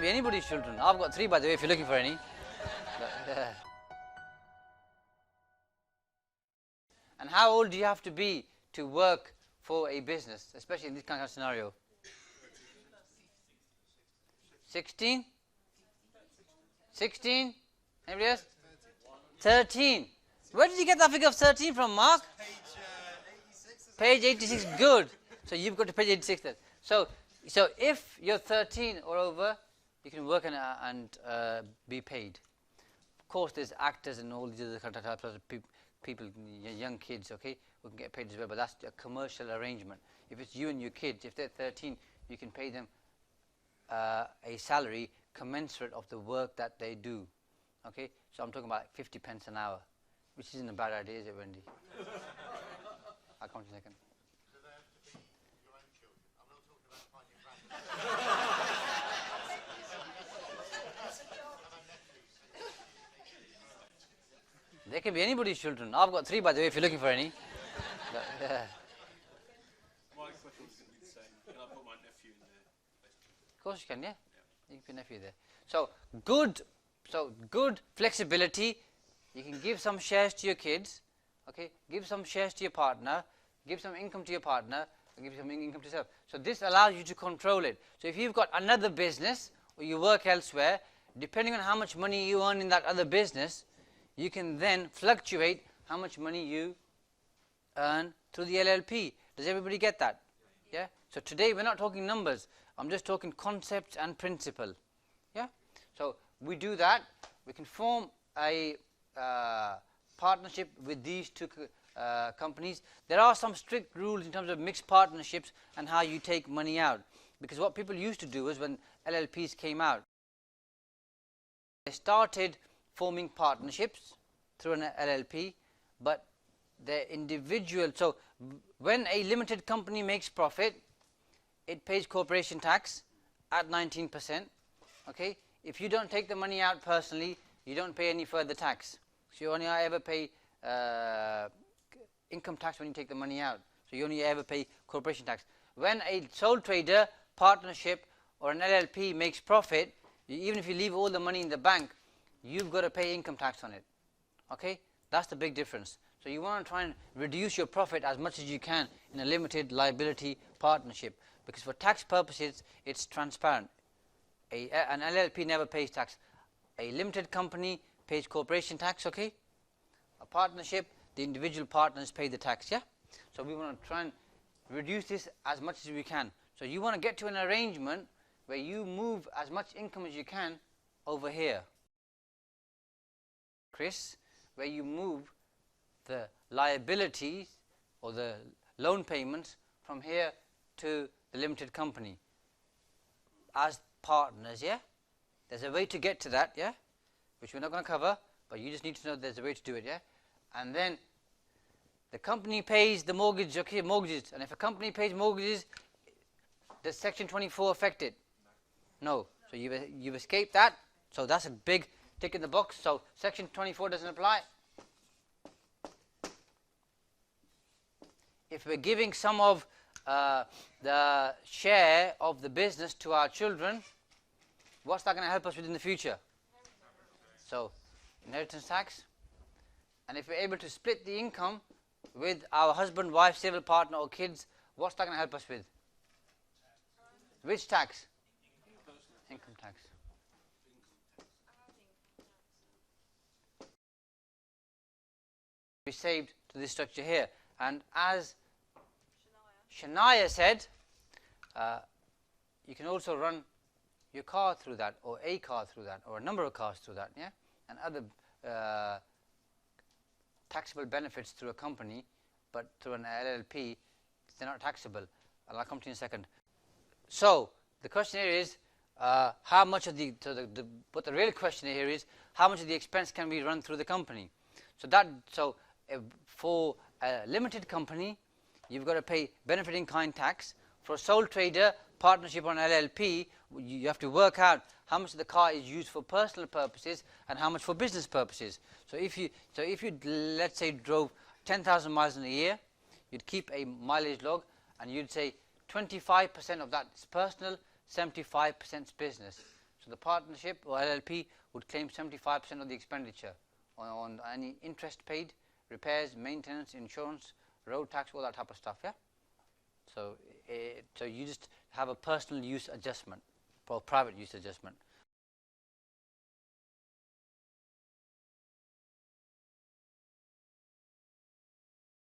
be anybody's children. I've got 3, by the way, if you're looking for any. And how old do you have to be to work for a business, especially in this kind of scenario? 16? 16? Anybody else? 13. Where did you get that figure of 13 from, Mark? Page 86. Good. So you've got to page 86 then. So if you're 13 or over, you can work and be paid. Of course, there's actors and all these other kind of types of people, young kids, okay, who can get paid as well, but that's a commercial arrangement. If it's you and your kids, if they're 13, you can pay them a salary commensurate of the work that they do. Okay, so I'm talking about 50 pence an hour, which isn't a bad idea, is it, Wendy? I'll count in a second. Do they have to be your own children? I'm not talking about finding grandchildren. They can be anybody's children. I've got 3, by the way, if you're looking for any. But, My question was going to be the same. Can I put my nephew in there? of course you can, yeah. You can put nephew there. So good flexibility. You can give some shares to your kids, okay. Give some shares to your partner. Give some income to your partner. And give some income to yourself. So this allows you to control it. So if you've got another business or you work elsewhere, depending on how much money you earn in that other business, you can then fluctuate how much money you earn through the LLP. Does everybody get that? Yeah? So today we're not talking numbers. I'm just talking concepts and principle. Yeah? So we do that. We can form a partnership with these two companies. There are some strict rules in terms of mixed partnerships and how you take money out. Because what people used to do is when LLPs came out, they started forming partnerships through an LLP, but they're individual. So when a limited company makes profit, it pays corporation tax at 19%. Okay, if you don't take the money out personally, you don't pay any further tax. So you only ever pay income tax when you take the money out. So you only ever pay corporation tax. When a sole trader, partnership, or an LLP makes profit, even if you leave all the money in the bank, you've got to pay income tax on it. Okay, that's the big difference. So you want to try and reduce your profit as much as you can in a limited liability partnership, because for tax purposes it's transparent. An LLP never pays tax. A limited company pays corporation tax. Okay, a partnership, the individual partners pay the tax. Yeah, so we want to try and reduce this as much as we can. So you want to get to an arrangement where you move as much income as you can over here, Chris, where you move the liabilities or the loan payments from here to the limited company as partners. Yeah, there's a way to get to that, yeah, which we're not going to cover, but you just need to know there's a way to do it. Yeah, and then the company pays the mortgage, okay, mortgages, and if a company pays mortgages, does section 24 affect it? No. So you've escaped that, so that's a big tick in the box. So section 24 doesn't apply. If we're giving some of the share of the business to our children, what's that going to help us with in the future? So inheritance tax. And if we're able to split the income with our husband, wife, civil partner or kids, what's that going to help us with? Which tax? Income tax. We saved to this structure here, and as Shania said, you can also run your car through that, or a car through that, or a number of cars through that, yeah, and other taxable benefits through a company, but through an LLP, they're not taxable. I'll come to you in a second. So the question here is, how much of but the real question here is, how much of the expense can be run through the company? So for a limited company, you've got to pay benefit in kind tax. For a sole trader, partnership on LLP, you have to work out how much of the car is used for personal purposes and how much for business purposes. So if you let's say drove 10,000 miles in a year, you'd keep a mileage log, and you'd say 25% of that is personal, 75% is business. So the partnership or LLP would claim 75% of the expenditure on any interest paid, repairs, maintenance, insurance, road tax, all that type of stuff. Yeah. So so you just have a personal use adjustment or private use adjustment.